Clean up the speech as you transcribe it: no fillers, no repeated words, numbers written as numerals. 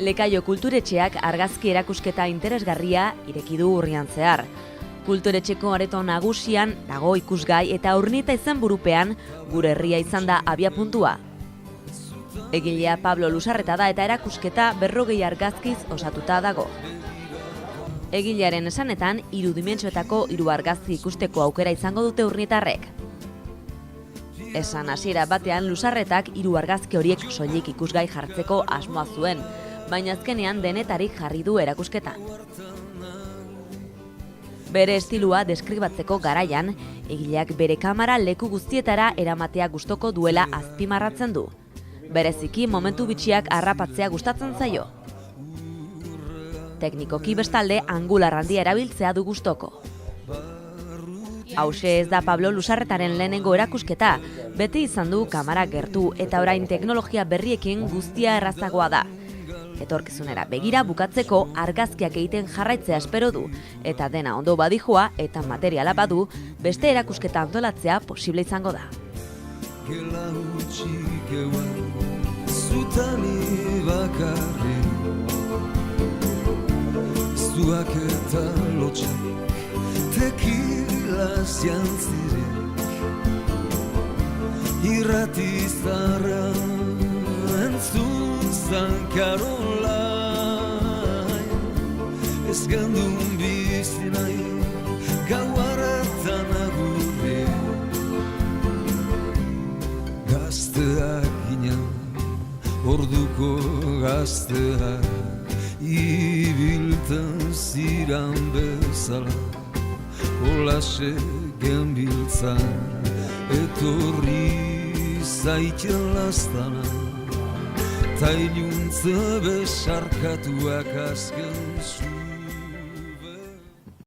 Lekaio kulturetxeak argazki erakusketa interesgarria ireki du urrian zehar. Kulturetxeko areto nagusian dago ikusgai eta Urnita izenburupean gure herria izan da abiapuntua. Egilea Pablo Lusarreta da eta erakusketa 40 argazkiz osatuta dago. Egilearen esanetan, 3 dimentsioetako 3 argazki ikusteko aukera izango dute urnitarrek. Esan hasiera batean Lusarretak 3 argazki horiek soilik ikusgai jartzeko asmoa zuen, baina azkenean denetarik jarri du erakusketan. Bere estilua deskribatzeko garaian, egileak bere kamera leku guztietara eramatea gustoko duela azpimarratzen du. Bereziki momentu bitxiak harrapatzea gustatzen zaio. Teknikoki bestalde angular handia erabiltzea du gustoko. Hauxe ez da Pablo Lusarretaren lehenengo erakusketa, beti izan du kamera gertu eta orain teknologia berriekin guztia errazagoa da. Etorkizunera begira bukatzeko argazkiak egiten jarraitzea espero du, eta dena ondo badijoa eta materiala badu, beste erakusketa antolatzea posible izango da. Zuak eta lotxak tekilaz jantzirik irratizarra entzun zankarolai ez gandun bizi nahi gauaratan agurri gazteak ginen orduko gazteak ibilten ziran bezala holaxe genbiltzan etorri zaiten lastana ta iluntze besarkatuak azken zu